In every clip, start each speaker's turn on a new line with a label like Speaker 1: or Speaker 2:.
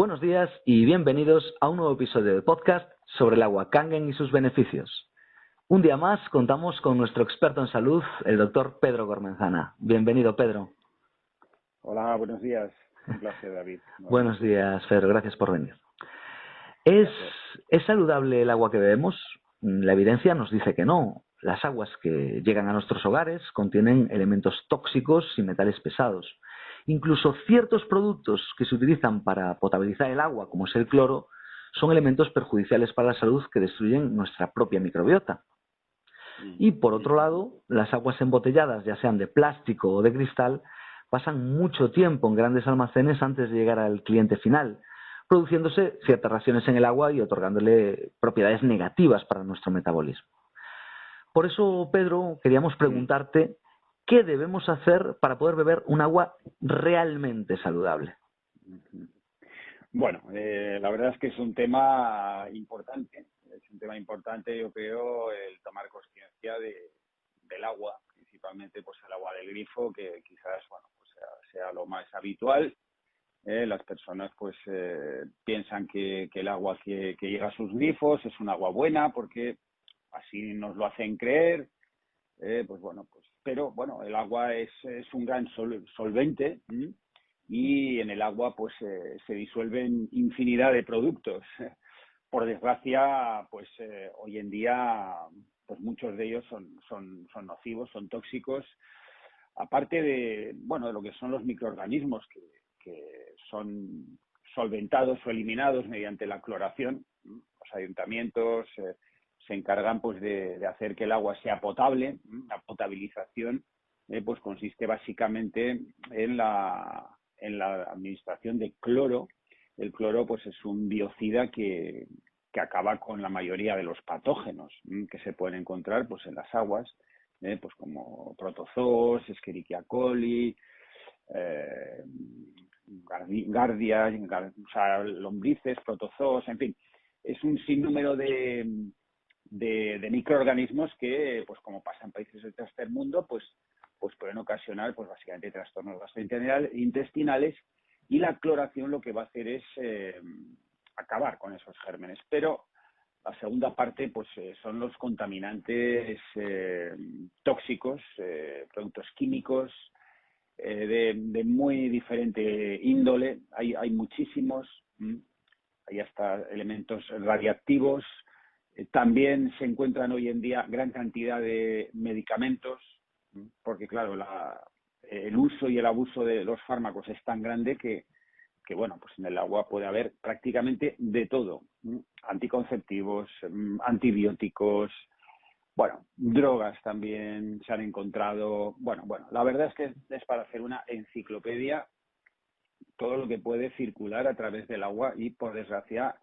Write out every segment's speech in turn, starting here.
Speaker 1: Buenos días y bienvenidos a un nuevo episodio de podcast sobre el agua Kangen y sus beneficios. Un día más contamos con nuestro experto en salud, el doctor Pedro Gormenzana. Bienvenido, Pedro.
Speaker 2: Hola, buenos días. Un placer, David.
Speaker 1: Buenos días, Pedro. Gracias por venir. ¿Es saludable el agua que bebemos? La evidencia nos dice que no. Las aguas que llegan a nuestros hogares contienen elementos tóxicos y metales pesados. Incluso ciertos productos que se utilizan para potabilizar el agua, como es el cloro, son elementos perjudiciales para la salud que destruyen nuestra propia microbiota. Y por otro lado, las aguas embotelladas, ya sean de plástico o de cristal, pasan mucho tiempo en grandes almacenes antes de llegar al cliente final, produciéndose ciertas reacciones en el agua y otorgándole propiedades negativas para nuestro metabolismo. Por eso, Pedro, queríamos preguntarte qué debemos hacer para poder beber un agua realmente saludable.
Speaker 2: Bueno, la verdad es que es un tema importante. Es un tema importante, yo creo, el tomar conciencia del agua, principalmente pues el agua del grifo, que quizás bueno pues sea lo más habitual. Las personas pues piensan que el agua que llega a sus grifos es un agua buena porque así nos lo hacen creer. Pues bueno, pues pero bueno, el agua es un gran solvente. Y en el agua pues se disuelven infinidad de productos. Por desgracia, pues hoy en día pues muchos de ellos son nocivos, son tóxicos, aparte de lo que son los microorganismos que son solventados o eliminados mediante la cloración. Los ayuntamientos se encargan pues de hacer que el agua sea potable. La potabilización pues consiste básicamente en la administración de cloro. El cloro pues es un biocida que acaba con la mayoría de los patógenos que se pueden encontrar pues en las aguas, pues como protozoos, Escherichia coli, gardias, lombrices, protozoos, en fin, es un sinnúmero de microorganismos que, pues como pasa en países del tercer mundo, pues pueden ocasionar pues básicamente trastornos gastrointestinales, y la cloración lo que va a hacer es acabar con esos gérmenes. Pero la segunda parte pues son los contaminantes tóxicos, productos químicos de muy diferente índole. Hay muchísimos, hay hasta elementos radiactivos. También se encuentran hoy en día gran cantidad de medicamentos, porque claro, el uso y el abuso de los fármacos es tan grande que bueno, pues en el agua puede haber prácticamente de todo. Anticonceptivos, antibióticos, bueno, drogas también se han encontrado. Bueno, la verdad es que es para hacer una enciclopedia todo lo que puede circular a través del agua, y por desgracia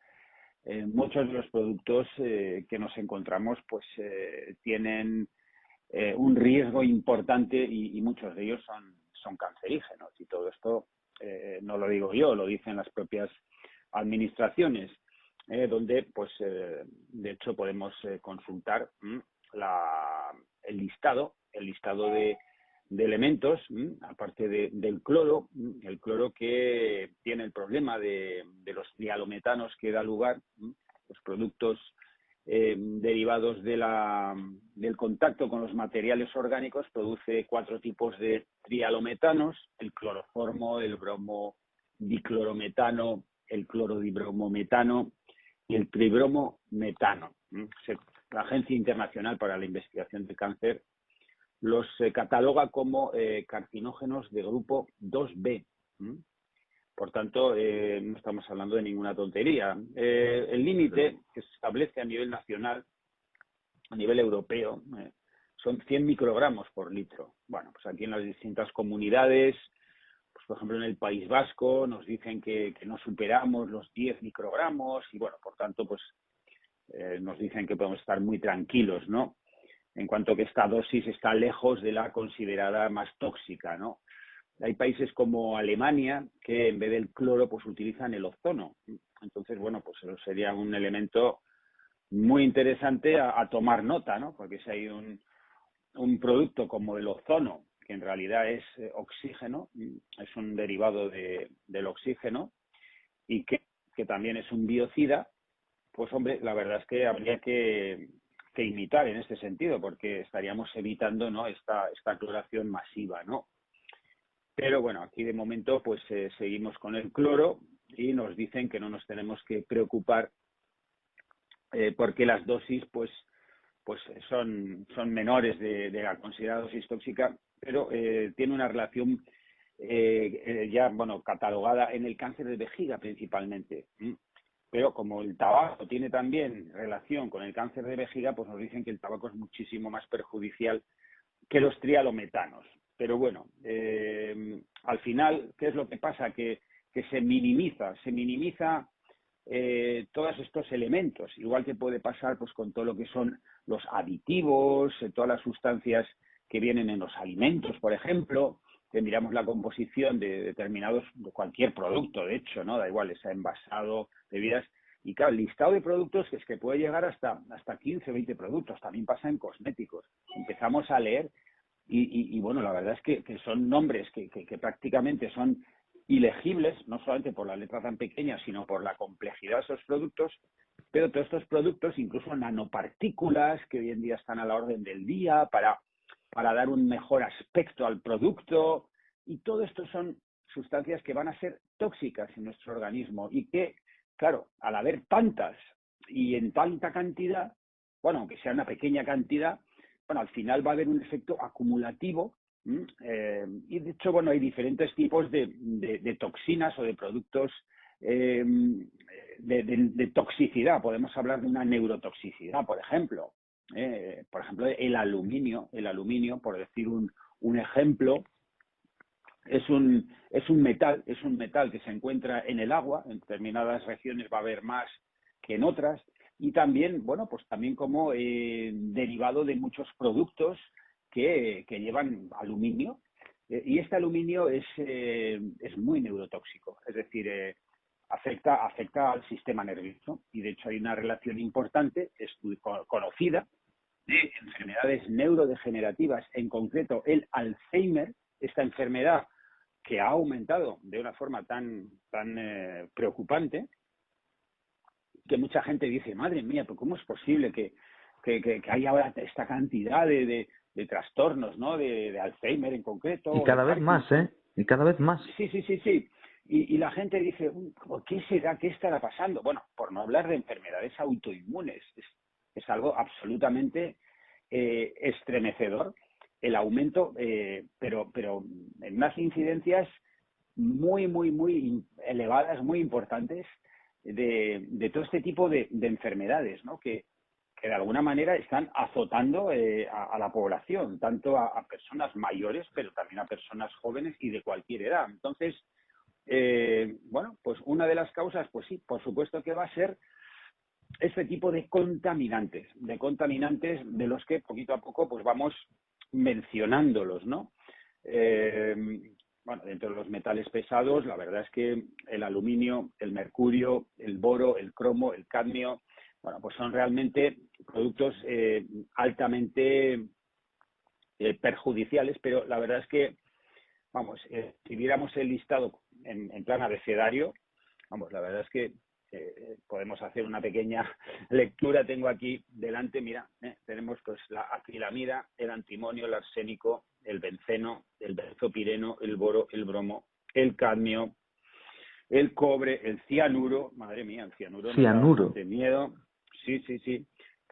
Speaker 2: muchos de los productos que nos encontramos pues tienen un riesgo importante, y muchos de ellos son cancerígenos, y todo esto no lo digo yo, lo dicen las propias administraciones, donde pues de hecho podemos consultar el listado de elementos, aparte del cloro, el cloro que tiene el problema de los trialometanos que da lugar, los productos derivados del contacto con los materiales orgánicos. Produce 4 tipos de trialometanos: el cloroformo, el bromodiclorometano, el clorodibromometano y el tribromometano. La Agencia Internacional para la Investigación del Cáncer los cataloga como carcinógenos de grupo 2B. Por tanto, no estamos hablando de ninguna tontería. El límite que se establece a nivel nacional, a nivel europeo, son 100 microgramos por litro. Bueno, pues aquí en las distintas comunidades, pues por ejemplo en el País Vasco, nos dicen que no superamos los 10 microgramos, y bueno, por tanto, pues nos dicen que podemos estar muy tranquilos, ¿no? En cuanto que esta dosis está lejos de la considerada más tóxica, ¿no? Hay países como Alemania que en vez del cloro pues utilizan el ozono. Entonces, bueno, pues eso sería un elemento muy interesante a tomar nota, ¿no? Porque si hay un producto como el ozono, que en realidad es oxígeno, es un derivado del oxígeno, y que también es un biocida, pues hombre, la verdad es que habría que imitar en este sentido, porque estaríamos evitando, ¿no?, esta cloración masiva, ¿no? Pero bueno, aquí de momento pues seguimos con el cloro y nos dicen que no nos tenemos que preocupar porque las dosis pues son menores de la considerada dosis tóxica, pero tiene una relación ya, bueno, catalogada en el cáncer de vejiga principalmente. Pero como el tabaco tiene también relación con el cáncer de vejiga, pues nos dicen que el tabaco es muchísimo más perjudicial que los trialometanos. Pero bueno, al final, ¿qué es lo que pasa? Que se minimiza todos estos elementos, igual que puede pasar pues con todo lo que son los aditivos, todas las sustancias que vienen en los alimentos, por ejemplo, que miramos la composición de determinados, de cualquier producto, de hecho, ¿no? Da igual, sea envasado, bebidas, y claro, el listado de productos es que puede llegar hasta 15, 20 productos, también pasa en cosméticos. Empezamos a leer y bueno, la verdad es que son nombres que prácticamente son ilegibles, no solamente por la letra tan pequeña, sino por la complejidad de esos productos, pero todos estos productos, incluso nanopartículas, que hoy en día están a la orden del día para dar un mejor aspecto al producto, y todo esto son sustancias que van a ser tóxicas en nuestro organismo y que, claro, al haber tantas y en tanta cantidad, bueno, aunque sea una pequeña cantidad, bueno, al final va a haber un efecto acumulativo. Y de hecho, bueno, hay diferentes tipos de toxinas o de productos de toxicidad. Podemos hablar de una neurotoxicidad, por ejemplo. El aluminio, por decir un ejemplo, es un metal que se encuentra en el agua. En determinadas regiones va a haber más que en otras. Y también, bueno, pues también como derivado de muchos productos que llevan aluminio, y este aluminio es muy neurotóxico, es decir, afecta al sistema nervioso, y de hecho hay una relación importante, conocida, de enfermedades neurodegenerativas, en concreto el Alzheimer, esta enfermedad que ha aumentado de una forma tan preocupante, que mucha gente dice, madre mía, pero ¿cómo es posible que haya ahora esta cantidad de trastornos, ¿no? De Alzheimer en concreto.
Speaker 1: Y cada vez más, ¿eh? Y cada vez más.
Speaker 2: Sí. Y la gente dice, ¿qué será? ¿Qué estará pasando? Bueno, por no hablar de enfermedades autoinmunes. Es algo absolutamente estremecedor el aumento, pero en unas incidencias muy elevadas, muy importantes, de todo este tipo de enfermedades, ¿no? Que de alguna manera están azotando a la población, tanto a personas mayores, pero también a personas jóvenes y de cualquier edad. Entonces, bueno, pues una de las causas, pues sí, por supuesto que va a ser este tipo de contaminantes de los que poquito a poco pues vamos mencionándolos, ¿no? Bueno, dentro de los metales pesados, la verdad es que el aluminio, el mercurio, el boro, el cromo, el cadmio, bueno, pues son realmente productos altamente perjudiciales, pero la verdad es que, vamos, si viéramos el listado en plan abecedario, vamos, la verdad es que podemos hacer una pequeña lectura. Tengo aquí delante, mira, tenemos pues la acrilamida, el antimonio, el arsénico, el benceno, el benzopireno, el boro, el bromo, el cadmio, el cobre, el cianuro. Madre mía, el cianuro me da bastante miedo. Sí.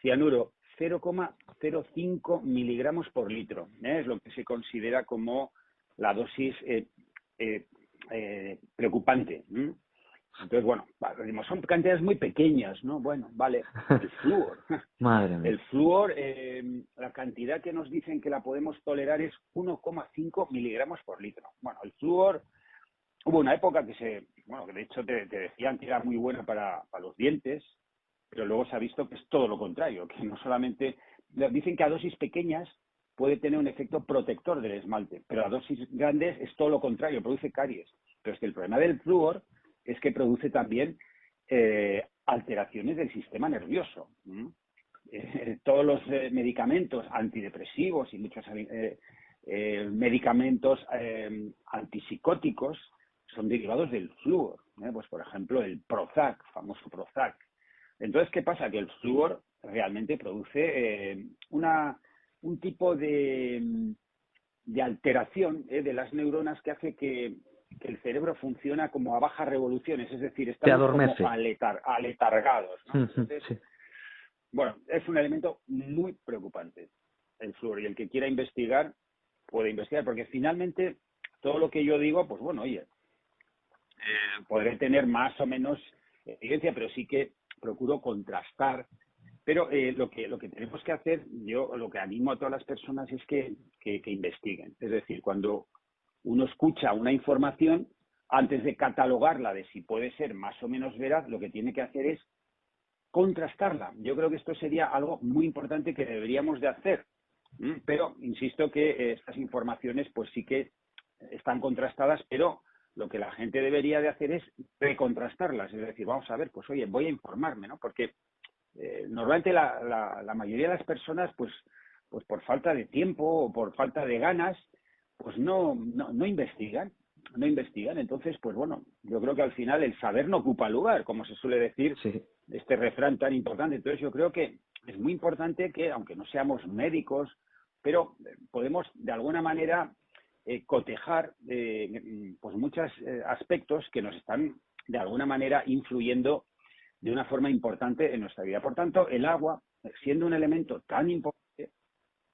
Speaker 2: Cianuro, 0,05 miligramos por litro. Es lo que se considera como la dosis preocupante. Entonces, bueno, son cantidades muy pequeñas, ¿no? Bueno, vale. El flúor.
Speaker 1: Madre mía.
Speaker 2: El flúor, la cantidad que nos dicen que la podemos tolerar es 1,5 miligramos por litro. Bueno, el flúor, hubo una época que de hecho te decían que era muy buena para los dientes, pero luego se ha visto que es todo lo contrario, que no solamente, dicen que a dosis pequeñas puede tener un efecto protector del esmalte, pero a dosis grandes es todo lo contrario, produce caries. Pero es que el problema del flúor es que produce también alteraciones del sistema nervioso. Todos los medicamentos antidepresivos y muchos medicamentos antipsicóticos son derivados del flúor, pues por ejemplo el Prozac, famoso Prozac. Entonces, ¿qué pasa? Que el flúor realmente produce un tipo de alteración de las neuronas que hace que el cerebro funciona como a bajas revoluciones, es decir,
Speaker 1: Te
Speaker 2: estamos como
Speaker 1: adormece.
Speaker 2: aletargados, ¿no? Entonces,
Speaker 1: Sí.
Speaker 2: bueno, es un elemento muy preocupante el flúor, y el que quiera investigar puede investigar, porque finalmente todo lo que yo digo, pues bueno, oye, podré tener más o menos evidencia, pero sí que procuro contrastar. Pero lo que tenemos que hacer, yo lo que animo a todas las personas es que investiguen. Es decir, cuando uno escucha una información, antes de catalogarla de si puede ser más o menos veraz, lo que tiene que hacer es contrastarla. Yo creo que esto sería algo muy importante que deberíamos de hacer. Pero insisto que estas informaciones pues sí que están contrastadas, pero lo que la gente debería de hacer es recontrastarlas. Es decir, vamos a ver, pues oye, voy a informarme, ¿no? Porque normalmente la mayoría de las personas, pues por falta de tiempo o por falta de ganas, pues no investigan, no investigan. Entonces, pues bueno, yo creo que al final el saber no ocupa lugar, como se suele decir,
Speaker 1: Sí.
Speaker 2: este refrán tan importante. Entonces, yo creo que es muy importante que, aunque no seamos médicos, pero podemos de alguna manera cotejar pues muchos aspectos que nos están de alguna manera influyendo de una forma importante en nuestra vida. Por tanto, el agua, siendo un elemento tan importante,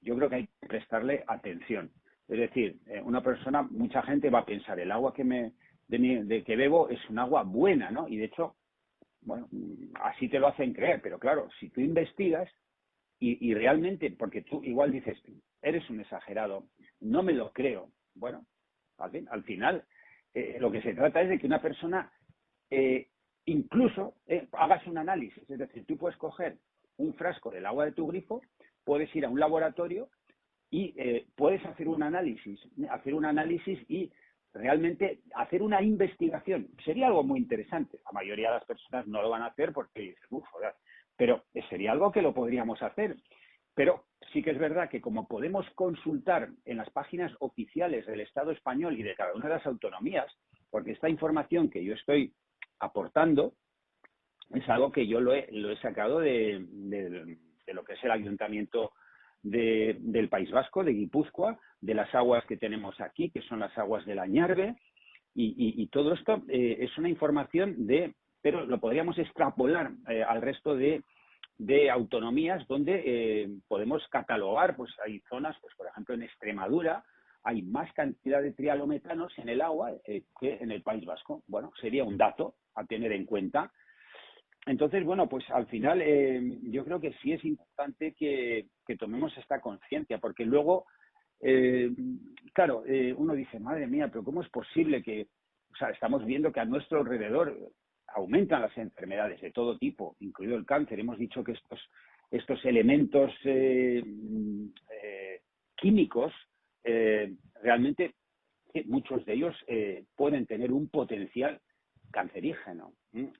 Speaker 2: yo creo que hay que prestarle atención. Es decir, mucha gente va a pensar, el agua que bebo es un agua buena, ¿no? Y de hecho, bueno, así te lo hacen creer, pero claro, si tú investigas y realmente, porque tú igual dices, eres un exagerado, no me lo creo. Bueno, al final, lo que se trata es de que una persona incluso hagas un análisis. Es decir, tú puedes coger un frasco del agua de tu grifo, puedes ir a un laboratorio y puedes hacer un análisis y realmente hacer una investigación. Sería algo muy interesante. La mayoría de las personas no lo van a hacer porque dicen, joder, pero sería algo que lo podríamos hacer. Pero sí que es verdad que como podemos consultar en las páginas oficiales del Estado español y de cada una de las autonomías, porque esta información que yo estoy aportando es algo que yo lo he sacado de lo que es el Ayuntamiento del País Vasco, de Guipúzcoa, de las aguas que tenemos aquí, que son las aguas del Añarbe, y todo esto es una información pero lo podríamos extrapolar al resto de autonomías donde podemos catalogar, pues hay zonas, pues por ejemplo en Extremadura hay más cantidad de trialometanos en el agua que en el País Vasco. Bueno, sería un dato a tener en cuenta. Entonces, bueno, pues al final yo creo que sí es importante que tomemos esta conciencia, porque luego, claro, uno dice, madre mía, pero ¿cómo es posible que, o sea, estamos viendo que a nuestro alrededor aumentan las enfermedades de todo tipo, incluido el cáncer? Hemos dicho que estos elementos químicos, realmente muchos de ellos pueden tener un potencial cancerígeno.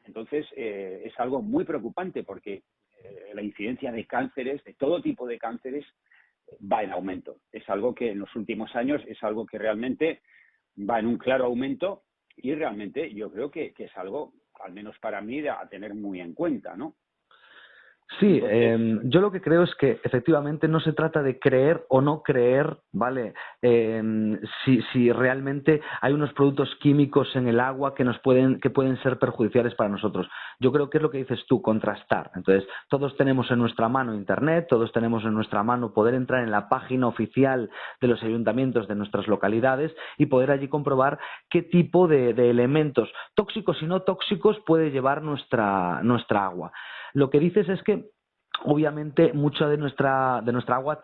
Speaker 2: Entonces, es algo muy preocupante porque la incidencia de cánceres, de todo tipo de cánceres, va en aumento. Es algo que en los últimos años es algo que realmente va en un claro aumento y realmente yo creo que es algo, al menos para mí, a tener muy en cuenta, ¿no?
Speaker 1: Sí, yo lo que creo es que efectivamente no se trata de creer o no creer, ¿vale? Si realmente hay unos productos químicos en el agua que pueden ser perjudiciales para nosotros. Yo creo que es lo que dices tú, contrastar. Entonces, todos tenemos en nuestra mano Internet, todos tenemos en nuestra mano poder entrar en la página oficial de los ayuntamientos de nuestras localidades y poder allí comprobar qué tipo de elementos tóxicos y no tóxicos puede llevar nuestra agua. Lo que dices es que obviamente mucha de nuestra agua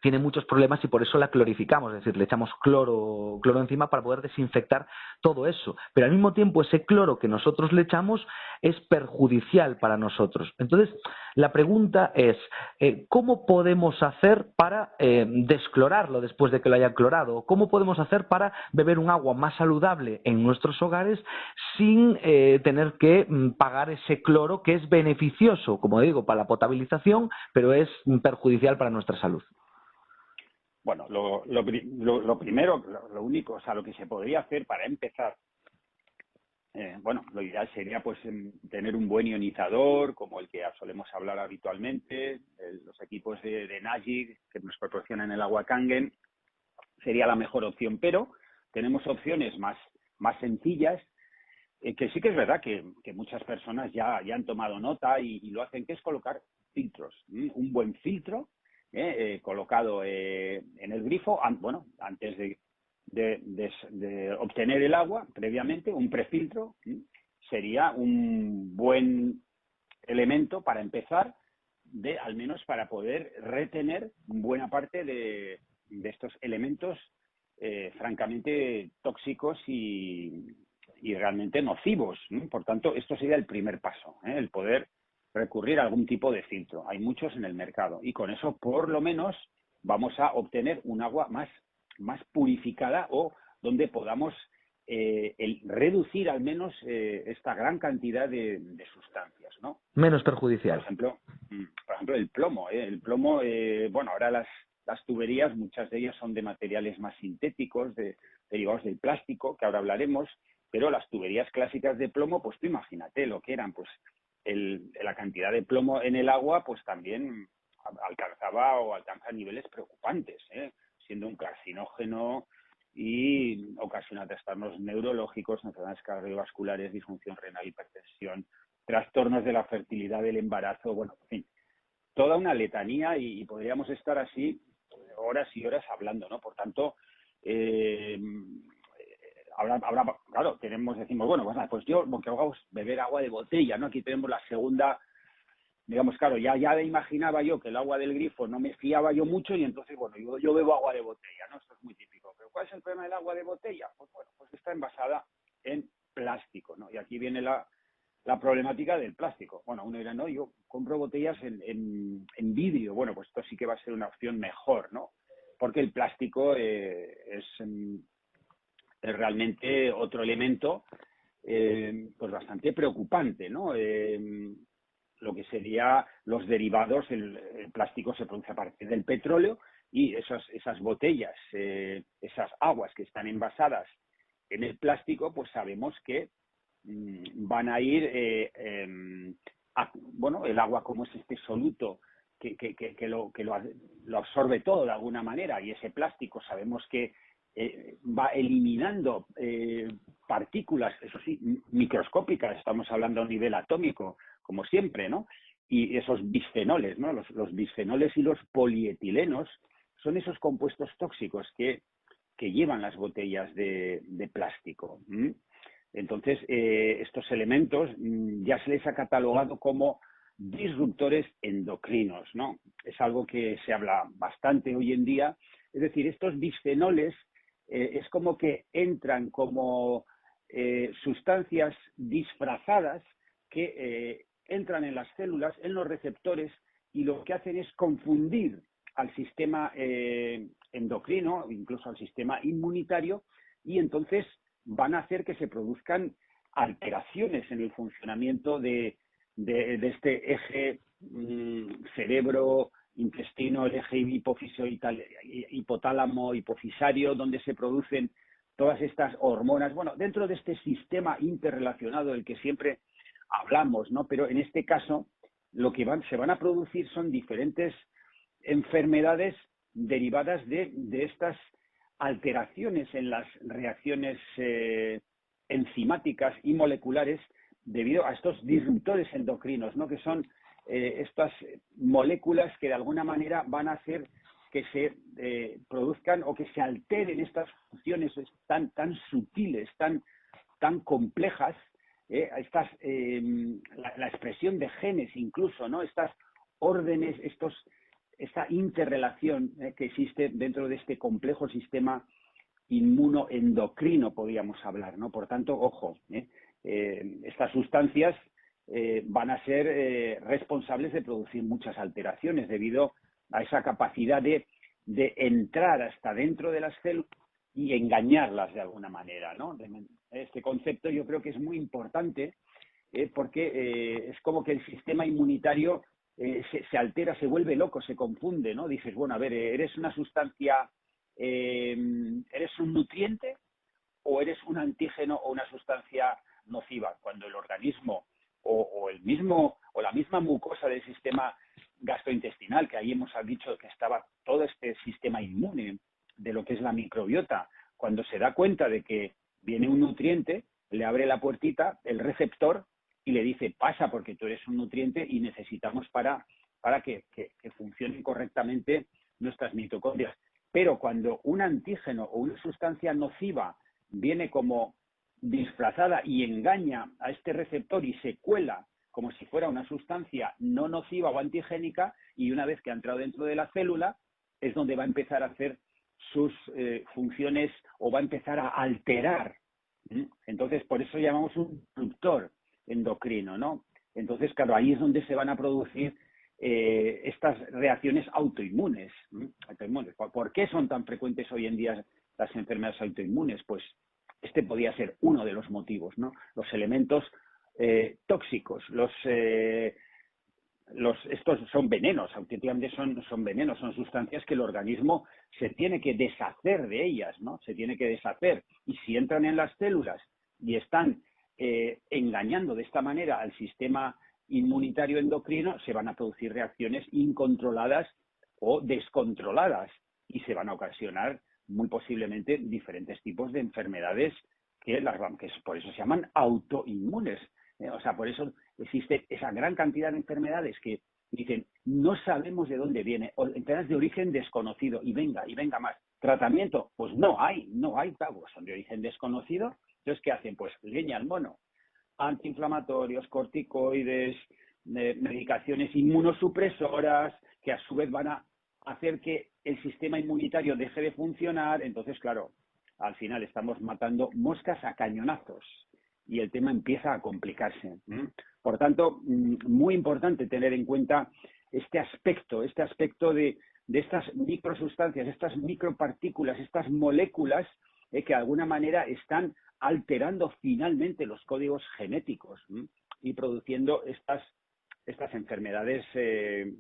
Speaker 1: tiene muchos problemas y por eso la clorificamos, es decir, le echamos cloro encima para poder desinfectar todo eso. Pero al mismo tiempo ese cloro que nosotros le echamos es perjudicial para nosotros. Entonces, la pregunta es, ¿cómo podemos hacer para desclorarlo después de que lo haya clorado? ¿Cómo podemos hacer para beber un agua más saludable en nuestros hogares sin tener que pagar ese cloro que es beneficioso, como digo, para la potabilización, pero es perjudicial para nuestra salud?
Speaker 2: Bueno, lo primero, lo único, o sea, lo que se podría hacer para empezar, bueno, lo ideal sería pues tener un buen ionizador, como el que solemos hablar habitualmente, los equipos de Nagy que nos proporcionan el agua Kangen, sería la mejor opción, pero tenemos opciones más sencillas, que sí que es verdad que muchas personas ya han tomado nota y lo hacen, que es colocar filtros, un buen filtro colocado en el grifo, bueno, antes de obtener el agua previamente, un prefiltro sería un buen elemento para empezar, al menos para poder retener buena parte de estos elementos francamente tóxicos y realmente nocivos, ¿no? Por tanto, esto sería el primer paso, el poder recurrir a algún tipo de filtro. Hay muchos en el mercado y con eso, por lo menos, vamos a obtener un agua más purificada o donde podamos reducir al menos esta gran cantidad de sustancias, ¿no?
Speaker 1: Menos perjudicial.
Speaker 2: Por ejemplo, el plomo. El plomo, bueno, ahora las tuberías, muchas de ellas son de materiales más sintéticos, derivados del plástico, que ahora hablaremos, pero las tuberías clásicas de plomo, pues tú imagínate lo que eran, pues la cantidad de plomo en el agua, pues también alcanza niveles preocupantes, siendo un carcinógeno y ocasiona trastornos neurológicos, enfermedades cardiovasculares, disfunción renal, hipertensión, trastornos de la fertilidad, del embarazo, bueno, en fin, toda una letanía y podríamos estar así horas y horas hablando, ¿no? Por tanto, claro, decimos, bueno, pues yo lo que hago es beber agua de botella, ¿no? Aquí tenemos la segunda, digamos, claro, ya imaginaba yo que el agua del grifo no me fiaba yo mucho y entonces, bueno, yo bebo agua de botella, ¿no? Esto es muy típico. Pero ¿cuál es el problema del agua de botella? Pues bueno, pues está envasada en plástico, ¿no? Y aquí viene la problemática del plástico. Bueno, uno dirá, no, yo compro botellas en vidrio. Bueno, pues esto sí que va a ser una opción mejor, ¿no? Porque el plástico es realmente otro elemento pues bastante preocupante, ¿no? Lo que sería los derivados, el plástico se produce a partir del petróleo y esas botellas, esas aguas que están envasadas en el plástico, pues sabemos que van a ir, bueno, el agua como es este soluto que lo absorbe todo de alguna manera y ese plástico sabemos que va eliminando partículas, eso sí, microscópicas, estamos hablando a un nivel atómico, como siempre, ¿no? Y esos bisfenoles, ¿no? Los bisfenoles y los polietilenos son esos compuestos tóxicos que llevan las botellas de plástico. Entonces, estos elementos ya se les ha catalogado como disruptores endocrinos, ¿no? Es algo que se habla bastante hoy en día. Es decir, estos bisfenoles es como que entran como sustancias disfrazadas que entran en las células, en los receptores, y lo que hacen es confundir al sistema endocrino, incluso al sistema inmunitario, y entonces van a hacer que se produzcan alteraciones en el funcionamiento de este eje cerebro, intestino, el eje hipófiso, hipotálamo, hipofisario, donde se producen todas estas hormonas. Bueno, dentro de este sistema interrelacionado del que siempre hablamos, ¿no? Pero en este caso lo que se van a producir son diferentes enfermedades derivadas de estas alteraciones en las reacciones enzimáticas y moleculares debido a estos disruptores endocrinos, ¿no? Que son estas moléculas que de alguna manera van a hacer que se produzcan o que se alteren estas funciones tan sutiles, tan complejas, la expresión de genes incluso, ¿no? Estas órdenes, esta interrelación que existe dentro de este complejo sistema inmunoendocrino, podríamos hablar, ¿no? Por tanto, ojo, estas sustancias van a ser responsables de producir muchas alteraciones debido a esa capacidad de entrar hasta dentro de las células y engañarlas de alguna manera, ¿no? Este concepto yo creo que es muy importante porque es como que el sistema inmunitario se altera, se vuelve loco, se confunde, ¿no? Dices, bueno, a ver, eres una sustancia ¿eres un nutriente o eres un antígeno o una sustancia nociva? Cuando el organismo o la misma mucosa del sistema gastrointestinal, que ahí hemos dicho que estaba todo este sistema inmune de lo que es la microbiota, cuando se da cuenta de que viene un nutriente, le abre la puertita, el receptor, y le dice, pasa porque tú eres un nutriente y necesitamos para que funcionen correctamente nuestras mitocondrias. Pero cuando un antígeno o una sustancia nociva viene como disfrazada y engaña a este receptor y se cuela como si fuera una sustancia no nociva o antigénica, y una vez que ha entrado dentro de la célula es donde va a empezar a hacer sus funciones o va a empezar a alterar. Entonces, por eso llamamos un disruptor endocrino, ¿no? Entonces, claro, ahí es donde se van a producir estas reacciones autoinmunes. ¿Por qué son tan frecuentes hoy en día las enfermedades autoinmunes? Pues este podría ser uno de los motivos, ¿no? Los elementos tóxicos, estos son venenos, auténticamente son venenos, son sustancias que el organismo se tiene que deshacer de ellas, ¿no? Se tiene que deshacer. Y si entran en las células y están engañando de esta manera al sistema inmunitario endocrino, se van a producir reacciones incontroladas o descontroladas y se van a ocasionar muy posiblemente diferentes tipos de enfermedades que por eso se llaman autoinmunes. O sea, por eso existe esa gran cantidad de enfermedades que dicen, no sabemos de dónde viene, o enfermedades de origen desconocido, y venga más. ¿Tratamiento? Pues no hay, claro, son de origen desconocido. Entonces, ¿qué hacen? Pues leña al mono. Antiinflamatorios, corticoides, medicaciones inmunosupresoras, que a su vez van a hacer que el sistema inmunitario deje de funcionar. Entonces, claro, al final estamos matando moscas a cañonazos y el tema empieza a complicarse. Por tanto, muy importante tener en cuenta este aspecto de estas microsustancias, estas micropartículas, estas moléculas que de alguna manera están alterando finalmente los códigos genéticos y produciendo estas enfermedades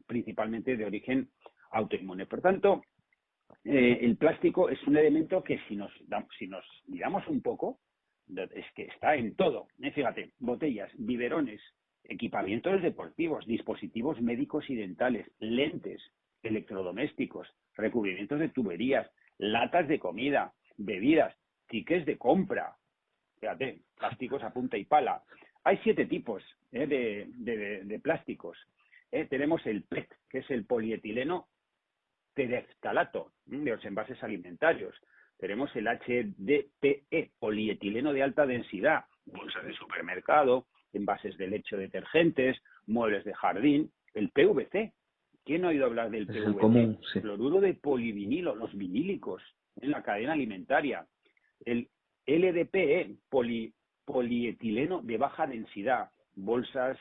Speaker 2: principalmente de origen autoinmune. Por tanto, el plástico es un elemento que si nos miramos un poco, es que está en todo. Fíjate, botellas, biberones, equipamientos deportivos, dispositivos médicos y dentales, lentes, electrodomésticos, recubrimientos de tuberías, latas de comida, bebidas, tickets de compra. Fíjate, plásticos a punta y pala. Hay 7 tipos de plásticos. Tenemos el PET, que es el polietileno tereftalato, de los envases alimentarios. Tenemos el HDPE, polietileno de alta densidad, bolsas de supermercado, envases de leche o detergentes, muebles de jardín. El PVC. ¿Quién ha oído hablar del PVC?
Speaker 1: El común, sí.
Speaker 2: Fluoruro de polivinilo, los vinílicos en la cadena alimentaria. El LDPE, polietileno de baja densidad, bolsas,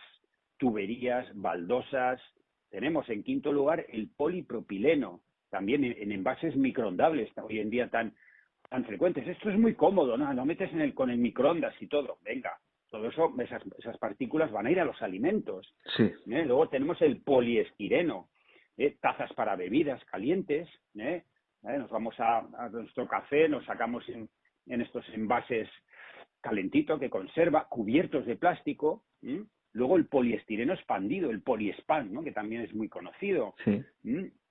Speaker 2: tuberías, baldosas. Tenemos en quinto lugar el polipropileno, también en envases microondables, hoy en día tan frecuentes. Esto es muy cómodo, ¿no? Lo metes con el microondas y todo. Venga, todo eso, esas partículas van a ir a los alimentos.
Speaker 1: Sí.
Speaker 2: Luego tenemos el poliestireno, tazas para bebidas calientes. Nos vamos a nuestro café, nos sacamos en estos envases calentito que conserva, cubiertos de plástico. Luego el poliestireno expandido, el poliespan, ¿no? Que también es muy conocido.
Speaker 1: Sí.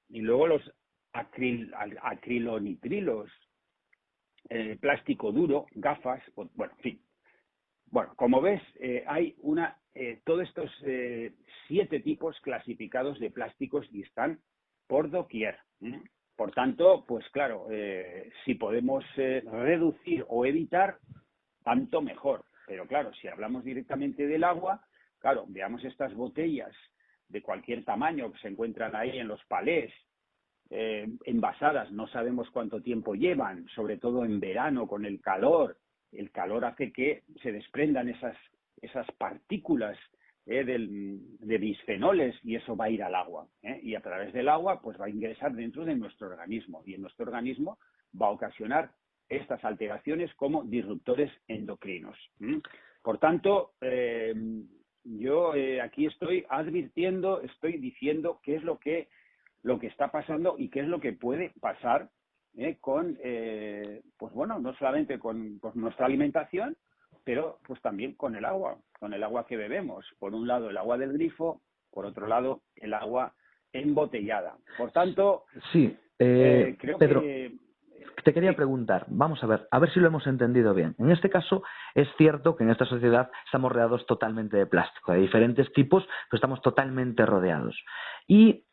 Speaker 2: Y luego los acrilonitrilos, plástico duro, gafas, bueno, en fin. Bueno, como ves, hay todos estos 7 tipos clasificados de plásticos y están por doquier. Por tanto, pues claro, si podemos reducir o evitar, tanto mejor. Pero claro, si hablamos directamente del agua, claro, veamos estas botellas de cualquier tamaño que se encuentran ahí en los palés, envasadas, no sabemos cuánto tiempo llevan, sobre todo en verano con el calor. El calor hace que se desprendan esas partículas de bisfenoles y eso va a ir al agua. Y a través del agua pues va a ingresar dentro de nuestro organismo y en nuestro organismo va a ocasionar estas alteraciones como disruptores endocrinos. Por tanto, yo aquí estoy advirtiendo, estoy diciendo qué es lo que está pasando y qué es lo que puede pasar con, pues bueno, no solamente con nuestra alimentación, pero pues también con el agua que bebemos. Por un lado el agua del grifo, por otro lado el agua embotellada. Por tanto,
Speaker 1: Sí,
Speaker 2: creo
Speaker 1: Pedro,
Speaker 2: que
Speaker 1: te quería
Speaker 2: sí.
Speaker 1: preguntar, vamos a ver si lo hemos entendido bien. En este caso, es cierto que en esta sociedad estamos rodeados totalmente de plástico, de diferentes tipos, pero estamos totalmente rodeados. Y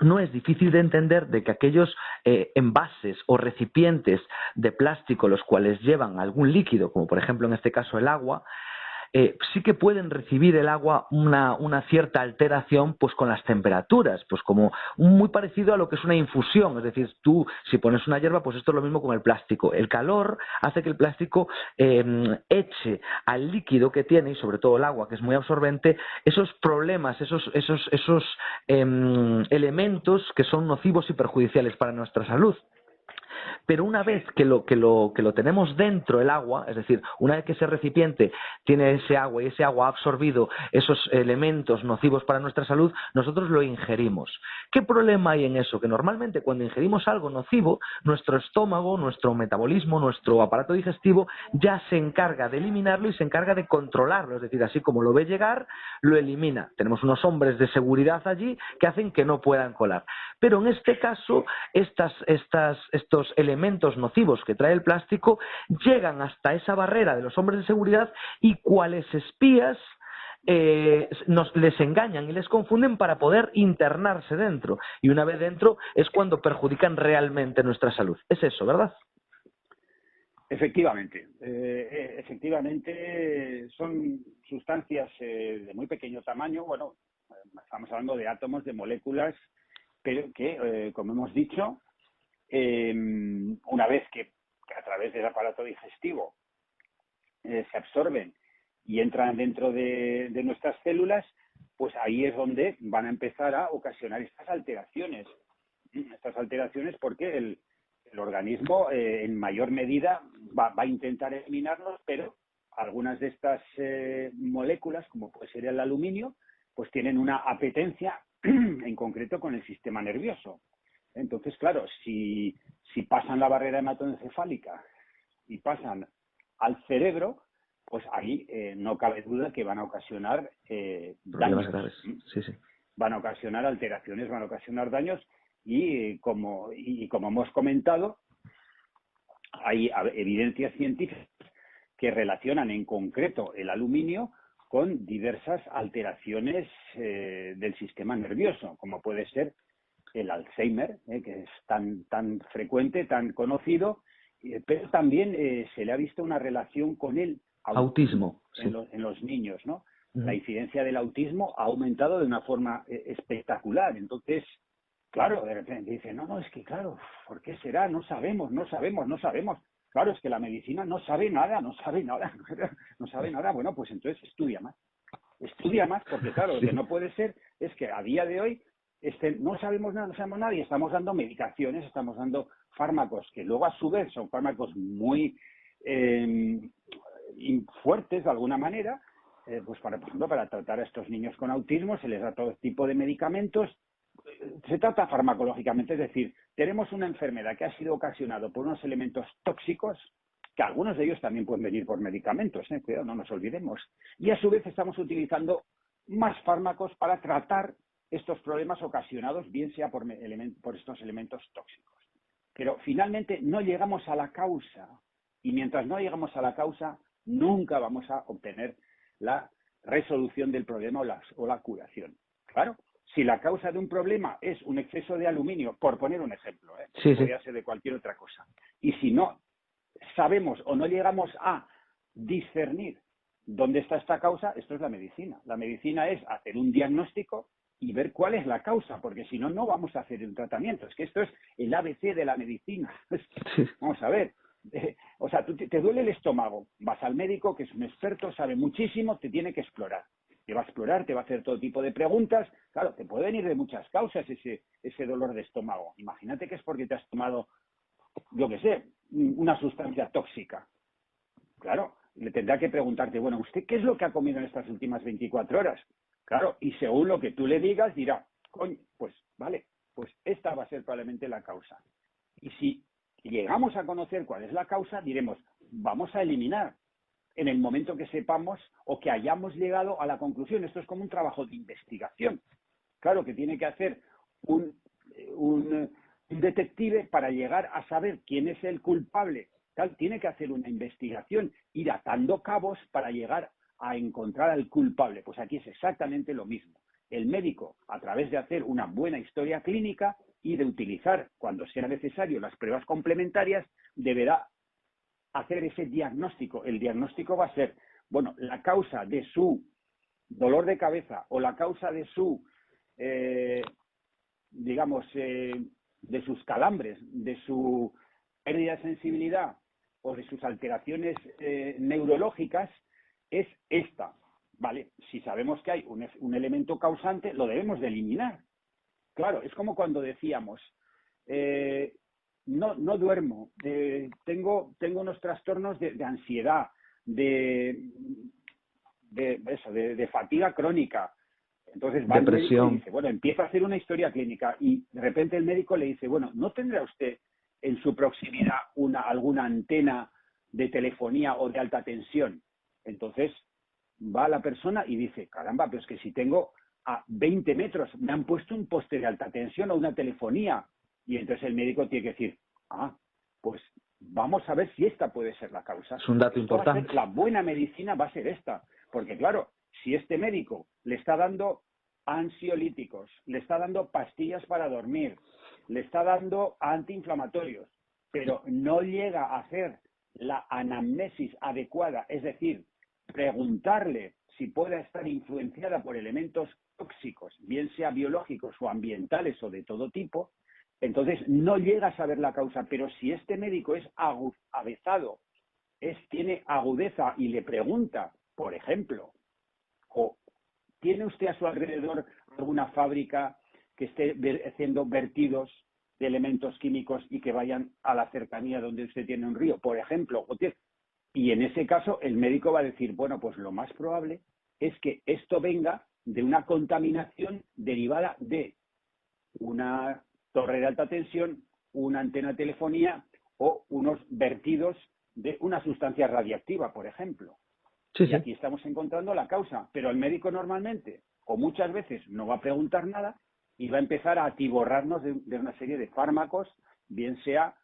Speaker 1: no es difícil de entender de que aquellos envases o recipientes de plástico los cuales llevan algún líquido, como por ejemplo en este caso el agua, sí que pueden recibir el agua una cierta alteración pues con las temperaturas, pues como muy parecido a lo que es una infusión, es decir, tú si pones una hierba, pues esto es lo mismo con el plástico. El calor hace que el plástico eche al líquido que tiene, y sobre todo el agua, que es muy absorbente, esos problemas, esos elementos que son nocivos y perjudiciales para nuestra salud. Pero una vez que lo tenemos dentro el agua, es decir, una vez que ese recipiente tiene ese agua y ese agua ha absorbido esos elementos nocivos para nuestra salud, nosotros lo ingerimos. ¿Qué problema hay en eso? Que normalmente cuando ingerimos algo nocivo, nuestro estómago, nuestro metabolismo, nuestro aparato digestivo ya se encarga de eliminarlo y se encarga de controlarlo, es decir, así como lo ve llegar, lo elimina. Tenemos unos hombres de seguridad allí que hacen que no puedan colar. Pero en este caso, estos elementos nocivos que trae el plástico llegan hasta esa barrera de los hombres de seguridad y cuales espías les engañan y les confunden para poder internarse dentro. Y una vez dentro es cuando perjudican realmente nuestra salud. Es eso, ¿verdad?
Speaker 2: Efectivamente, son sustancias de muy pequeño tamaño. Bueno, estamos hablando de átomos, de moléculas, pero que, como hemos dicho, una vez que a través del aparato digestivo se absorben y entran dentro de nuestras células, pues ahí es donde van a empezar a ocasionar estas alteraciones. Estas alteraciones porque el organismo en mayor medida va a intentar eliminarlos, pero algunas de estas moléculas, como puede ser el aluminio, pues tienen una apetencia en concreto con el sistema nervioso. Entonces, claro, si pasan la barrera hematoencefálica y pasan al cerebro, pues ahí no cabe duda que van a ocasionar
Speaker 1: Problemas
Speaker 2: daños.
Speaker 1: graves. Sí, sí.
Speaker 2: Van a ocasionar alteraciones, van a ocasionar daños y como hemos comentado, hay evidencias científicas que relacionan en concreto el aluminio con diversas alteraciones del sistema nervioso, como puede ser el Alzheimer, que es tan frecuente, tan conocido, pero también se le ha visto una relación con el autismo
Speaker 1: Sí.
Speaker 2: en los niños, ¿no?
Speaker 1: Uh-huh.
Speaker 2: La incidencia del autismo ha aumentado de una forma espectacular. Entonces, claro, de repente dice, no, es que claro, ¿por qué será? No sabemos. Claro, es que la medicina no sabe nada. Bueno, pues entonces estudia más porque claro,
Speaker 1: Sí.
Speaker 2: lo que no puede ser es que a día de hoy no sabemos nada y estamos dando medicaciones, estamos dando fármacos que luego a su vez son fármacos muy fuertes de alguna manera, pues por ejemplo, para tratar a estos niños con autismo se les da todo tipo de medicamentos. Se trata farmacológicamente, es decir, tenemos una enfermedad que ha sido ocasionada por unos elementos tóxicos, que algunos de ellos también pueden venir por medicamentos, cuidado, no nos olvidemos. Y a su vez estamos utilizando más fármacos para tratar estos problemas ocasionados, bien sea por estos elementos tóxicos. Pero finalmente no llegamos a la causa, y mientras no llegamos a la causa, nunca vamos a obtener la resolución del problema o la curación. Claro, si la causa de un problema es un exceso de aluminio, por poner un ejemplo, podría ser de cualquier otra cosa, y si no sabemos o no llegamos a discernir dónde está esta causa, esto es la medicina. La medicina es hacer un diagnóstico y ver cuál es la causa, porque si no, no vamos a hacer un tratamiento. Es que esto es el ABC de la medicina.
Speaker 1: Sí.
Speaker 2: Vamos a ver. O sea, te duele el estómago, vas al médico, que es un experto, sabe muchísimo, te tiene que explorar. Te va a explorar, te va a hacer todo tipo de preguntas. Claro, te puede venir de muchas causas ese dolor de estómago. Imagínate que es porque te has tomado, yo qué sé, una sustancia tóxica. Claro, le tendrá que preguntarte, bueno, ¿usted qué es lo que ha comido en estas últimas 24 horas? Claro, y según lo que tú le digas, dirá, coño, pues vale, pues esta va a ser probablemente la causa. Y si llegamos a conocer cuál es la causa, diremos, vamos a eliminar en el momento que sepamos o que hayamos llegado a la conclusión. Esto es como un trabajo de investigación. Claro que tiene que hacer un detective para llegar a saber quién es el culpable. Tal, tiene que hacer una investigación, ir atando cabos para llegar a encontrar al culpable. Pues aquí es exactamente lo mismo. El médico, a través de hacer una buena historia clínica y de utilizar, cuando sea necesario, las pruebas complementarias, deberá hacer ese diagnóstico. El diagnóstico va a ser, bueno, la causa de su dolor de cabeza o la causa de su, de sus calambres, de su pérdida de sensibilidad o de sus alteraciones neurológicas, es esta. Vale, si sabemos que hay un elemento causante, lo debemos de eliminar. Claro, es como cuando decíamos, no duermo, tengo unos trastornos de ansiedad, de fatiga crónica. Entonces va el médico y dice, bueno, empieza a hacer una historia clínica y de repente el médico le dice, bueno, ¿no tendrá usted en su proximidad alguna antena de telefonía o de alta tensión? Entonces va la persona y dice, caramba, pero es que si tengo a 20 metros, me han puesto un poste de alta tensión o una telefonía. Y entonces el médico tiene que decir, pues vamos a ver si esta puede ser la causa.
Speaker 1: Es un dato importante.
Speaker 2: La buena medicina va a ser esta. Porque claro, si este médico le está dando ansiolíticos, le está dando pastillas para dormir, le está dando antiinflamatorios, pero no llega a hacer la anamnesis adecuada, es decir, preguntarle si puede estar influenciada por elementos tóxicos, bien sea biológicos o ambientales o de todo tipo, entonces no llega a saber la causa. Pero si este médico es avezado, tiene agudeza y le pregunta, por ejemplo, o ¿tiene usted a su alrededor alguna fábrica que esté haciendo vertidos de elementos químicos y que vayan a la cercanía donde usted tiene un río, por ejemplo? Y en ese caso el médico va a decir, bueno, pues lo más probable es que esto venga de una contaminación derivada de una torre de alta tensión, una antena de telefonía o unos vertidos de una sustancia radiactiva, por ejemplo. Y aquí estamos encontrando la causa, pero el médico normalmente, o muchas veces, no va a preguntar nada y va a empezar a atiborrarnos de una serie de fármacos, bien sea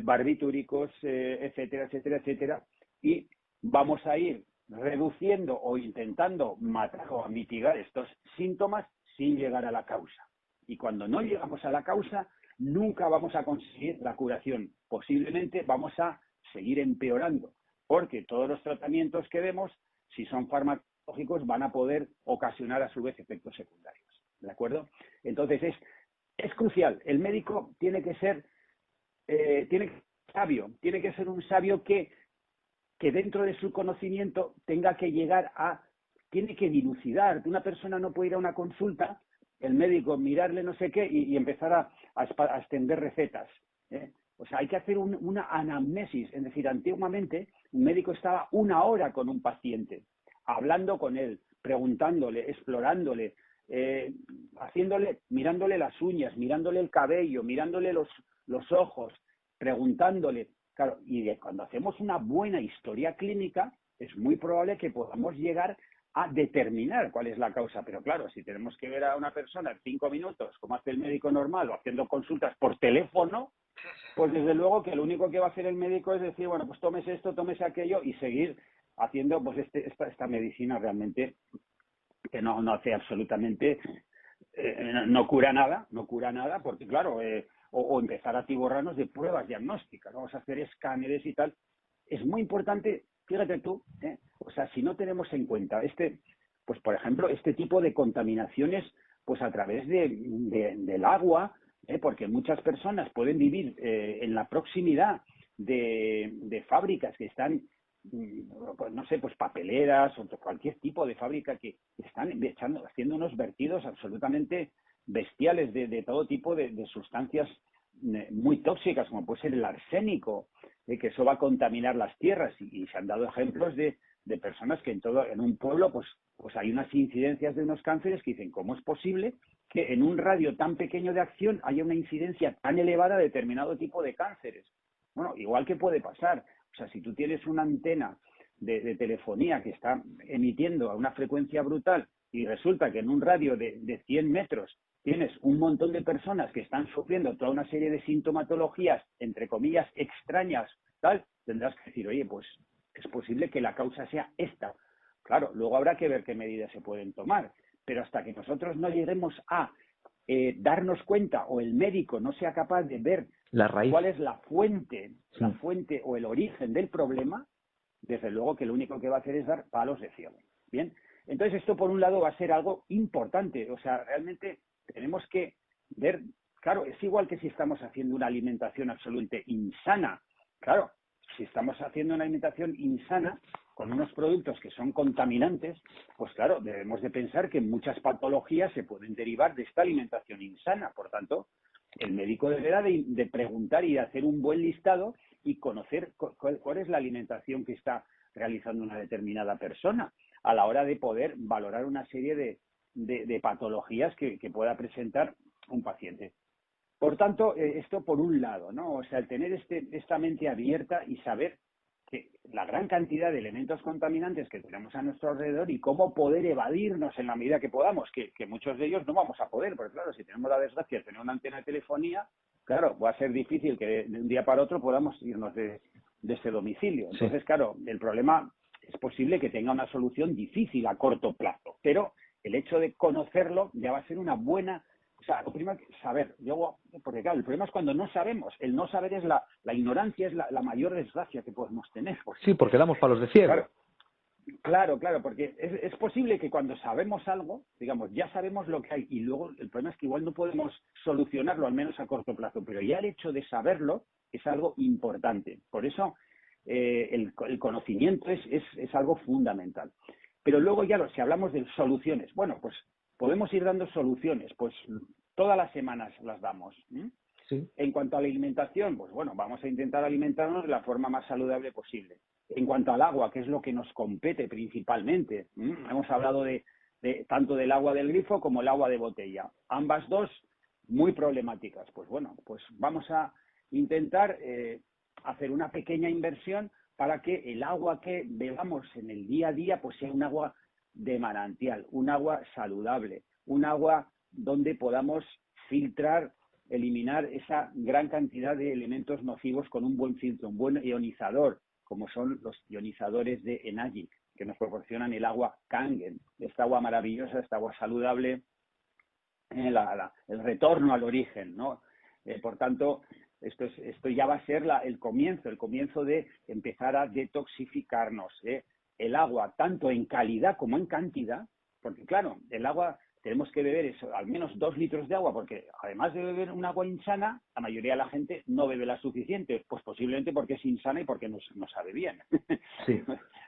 Speaker 2: barbitúricos, etcétera, etcétera, etcétera, y vamos a ir reduciendo o intentando matar o mitigar estos síntomas sin llegar a la causa. Y cuando no llegamos a la causa, nunca vamos a conseguir la curación. Posiblemente vamos a seguir empeorando, porque todos los tratamientos que vemos, si son farmacológicos, van a poder ocasionar a su vez efectos secundarios. ¿De acuerdo? Entonces es crucial. El médico tiene que ser sabio, tiene que ser un sabio que dentro de su conocimiento tenga que llegar tiene que dilucidar. Una persona no puede ir a una consulta, el médico mirarle no sé qué y empezar a extender recetas. O sea, hay que hacer una anamnesis. Es decir, antiguamente un médico estaba 1 hora con un paciente, hablando con él, preguntándole, explorándole, mirándole las uñas, mirándole el cabello, mirándole los ojos, preguntándole. Claro, y cuando hacemos una buena historia clínica, es muy probable que podamos llegar a determinar cuál es la causa. Pero claro, si tenemos que ver a una persona en 5 minutos, como hace el médico normal, o haciendo consultas por teléfono, pues desde luego que lo único que va a hacer el médico es decir, bueno, pues tómese esto, tómese aquello, y seguir haciendo pues esta medicina realmente que no hace absolutamente, no cura nada, porque claro, o empezar a atiborrarnos de pruebas diagnósticas, vamos a hacer escáneres y tal. Es muy importante, fíjate tú, o sea, si no tenemos en cuenta pues por ejemplo, este tipo de contaminaciones, pues a través del agua, porque muchas personas pueden vivir en la proximidad de fábricas que están, pues no sé, pues papeleras o cualquier tipo de fábrica que están haciendo unos vertidos absolutamente bestiales de todo tipo de sustancias muy tóxicas, como puede ser el arsénico, que eso va a contaminar las tierras, y se han dado ejemplos de personas que en un pueblo pues hay unas incidencias de unos cánceres que dicen, ¿cómo es posible que en un radio tan pequeño de acción haya una incidencia tan elevada de determinado tipo de cánceres? Bueno, igual que puede pasar. O sea, si tú tienes una antena de telefonía que está emitiendo a una frecuencia brutal y resulta que en un radio de 100 metros tienes un montón de personas que están sufriendo toda una serie de sintomatologías, entre comillas, extrañas, tal, tendrás que decir, oye, pues es posible que la causa sea esta. Claro, luego habrá que ver qué medidas se pueden tomar, pero hasta que nosotros no lleguemos a darnos cuenta o el médico no sea capaz de ver
Speaker 1: La raíz.
Speaker 2: cuál es la fuente o el origen del problema, desde luego que lo único que va a hacer es dar palos de ciego. Bien, entonces esto por un lado va a ser algo importante, o sea, realmente tenemos que ver, claro, es igual que si estamos haciendo una alimentación absolutamente insana, claro, si estamos haciendo una alimentación insana con unos productos que son contaminantes, pues claro, debemos de pensar que muchas patologías se pueden derivar de esta alimentación insana, por tanto, el médico deberá de preguntar y de hacer un buen listado y conocer cuál es la alimentación que está realizando una determinada persona a la hora de poder valorar una serie de patologías que pueda presentar un paciente. Por tanto, esto por un lado, ¿no? O sea, el tener esta mente abierta y saber que la gran cantidad de elementos contaminantes que tenemos a nuestro alrededor y cómo poder evadirnos en la medida que podamos, que muchos de ellos no vamos a poder, porque claro, si tenemos la desgracia de tener una antena de telefonía, claro, va a ser difícil que de un día para otro podamos irnos de ese domicilio. Entonces,
Speaker 1: Sí.
Speaker 2: claro, el problema es posible que tenga una solución difícil a corto plazo, pero el hecho de conocerlo ya va a ser una buena. O sea, lo primero que saber, porque claro, el problema es cuando no sabemos. El no saber es la ignorancia, es la mayor desgracia que podemos tener.
Speaker 1: Sí, porque damos palos de
Speaker 2: Claro,
Speaker 1: ciego.
Speaker 2: claro, porque es posible que cuando sabemos algo, digamos, ya sabemos lo que hay y luego el problema es que igual no podemos solucionarlo, al menos a corto plazo, pero ya el hecho de saberlo es algo importante. Por eso el conocimiento es algo fundamental. Pero luego ya, si hablamos de soluciones, bueno, pues podemos ir dando soluciones, pues todas las semanas las damos.
Speaker 1: Sí.
Speaker 2: En cuanto a la alimentación, pues bueno, vamos a intentar alimentarnos de la forma más saludable posible. En cuanto al agua, que es lo que nos compete principalmente, hemos hablado de tanto del agua del grifo como el agua de botella. Ambas dos muy problemáticas. Pues bueno, pues vamos a intentar hacer una pequeña inversión para que el agua que bebamos en el día a día pues sea un agua de manantial, un agua saludable, un agua donde podamos filtrar, eliminar esa gran cantidad de elementos nocivos con un buen filtro, un buen ionizador, como son los ionizadores de Enagic, que nos proporcionan el agua Kangen, esta agua maravillosa, esta agua saludable, el retorno al origen, ¿no? Por tanto, esto ya va a ser el comienzo de empezar a detoxificarnos. El agua, tanto en calidad como en cantidad, porque claro, el agua tenemos que beber eso, al menos 2 litros de agua, porque además de beber un agua insana, la mayoría de la gente no bebe la suficiente, pues posiblemente porque es insana y porque no sabe bien.
Speaker 1: Sí.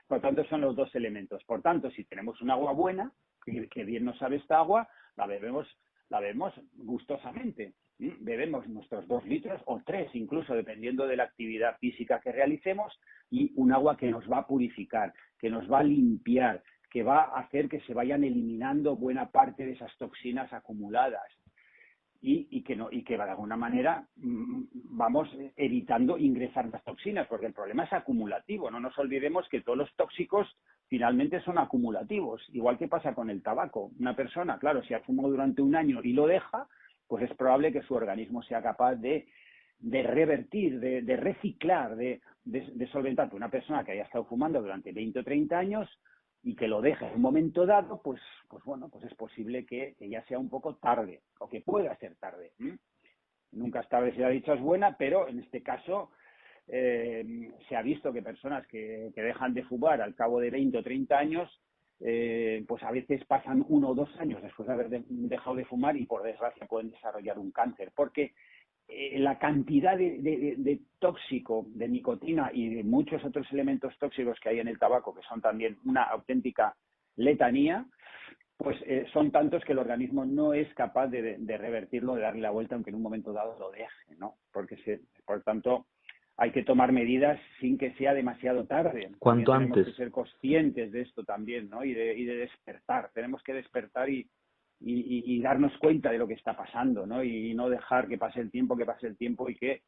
Speaker 2: Por tanto, son los dos elementos. Por tanto, si tenemos un agua buena, que bien nos sabe esta agua, la bebemos gustosamente. Bebemos nuestros 2 litros o 3, incluso dependiendo de la actividad física que realicemos, y un agua que nos va a purificar, que nos va a limpiar, que va a hacer que se vayan eliminando buena parte de esas toxinas acumuladas y que de alguna manera vamos evitando ingresar las toxinas, porque el problema es acumulativo. No nos olvidemos que todos los tóxicos finalmente son acumulativos, igual que pasa con el tabaco. Una persona, claro, si ha fumado durante un año y lo deja, pues es probable que su organismo sea capaz de revertir, de reciclar, de solventar. Una persona que haya estado fumando durante 20 o 30 años y que lo deje en un momento dado, pues bueno, pues es posible que ya sea un poco tarde, o que pueda ser tarde. Nunca es tarde si la dicha es buena, pero en este caso se ha visto que personas que dejan de fumar al cabo de 20 o 30 años, pues a veces pasan 1 o 2 años después de haber dejado de fumar y por desgracia pueden desarrollar un cáncer, porque la cantidad de tóxico, de nicotina y de muchos otros elementos tóxicos que hay en el tabaco, que son también una auténtica letanía, pues son tantos que el organismo no es capaz de revertirlo, de darle la vuelta, aunque en un momento dado lo deje, ¿no? Por tanto, hay que tomar medidas sin que sea demasiado tarde.
Speaker 1: Cuanto
Speaker 2: También tenemos
Speaker 1: antes.
Speaker 2: que ser conscientes de esto también, ¿no? Y de despertar. Tenemos que despertar y darnos cuenta de lo que está pasando, ¿no? Y no dejar que pase el tiempo y que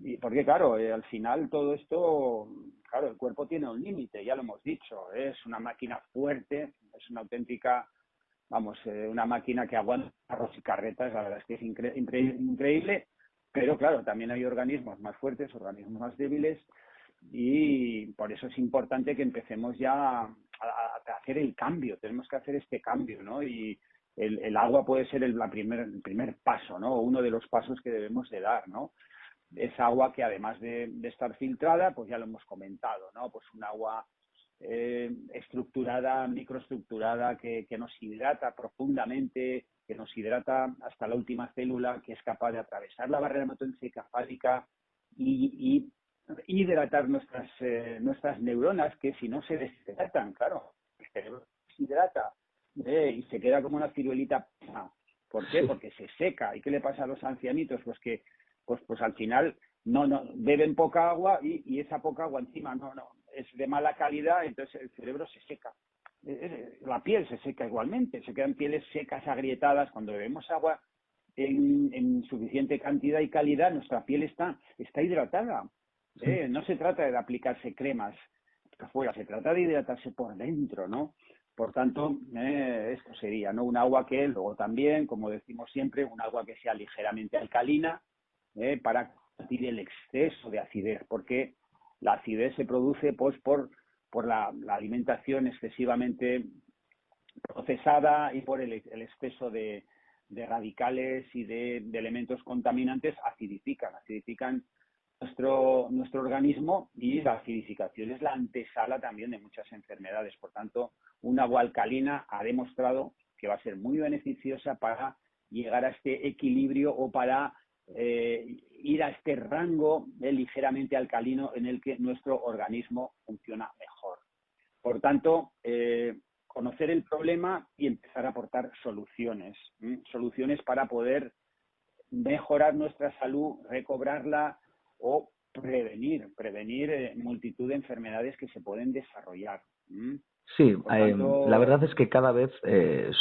Speaker 2: Y porque, claro, al final todo esto, claro, el cuerpo tiene un límite, ya lo hemos dicho, es una máquina fuerte, es una auténtica, vamos, una máquina que aguanta carros y carretas, la verdad es que es increíble, pero claro, también hay organismos más fuertes, organismos más débiles, y por eso es importante que empecemos ya a hacer el cambio, tenemos que hacer este cambio, ¿no? Y el agua puede ser el primer paso, ¿no? Uno de los pasos que debemos de dar, ¿no? Es agua que además de estar filtrada, pues ya lo hemos comentado, ¿no? Pues un agua estructurada, microestructurada, que nos hidrata profundamente, que nos hidrata hasta la última célula, que es capaz de atravesar la barrera hematoencefálica y hidratar nuestras neuronas, que si no se deshidratan, claro, el cerebro se hidrata y se queda como una ciruelita. ¿Por qué? Porque se seca. ¿Y qué le pasa a los ancianitos? Pues que pues al final no beben poca agua y esa poca agua encima no es de mala calidad, entonces el cerebro se seca. La piel se seca igualmente, se quedan pieles secas, agrietadas. Cuando bebemos agua en suficiente cantidad y calidad, nuestra piel está hidratada. No se trata de aplicarse cremas por afuera, se trata de hidratarse por dentro, ¿no? Por tanto, esto sería, ¿no? Un agua que luego también, como decimos siempre, un agua que sea ligeramente alcalina, para combatir el exceso de acidez, porque la acidez se produce pues por la alimentación excesivamente procesada y por el exceso de radicales y de elementos contaminantes. Acidifican nuestro organismo, y la acidificación es la antesala también de muchas enfermedades. Por tanto, un agua alcalina ha demostrado que va a ser muy beneficiosa para llegar a este equilibrio o para ir a este rango ligeramente alcalino en el que nuestro organismo funciona mejor. Por tanto, conocer el problema y empezar a aportar soluciones para poder mejorar nuestra salud, recobrarla o prevenir multitud de enfermedades que se pueden desarrollar.
Speaker 1: Sí,
Speaker 2: Tanto,
Speaker 1: la verdad es que cada vez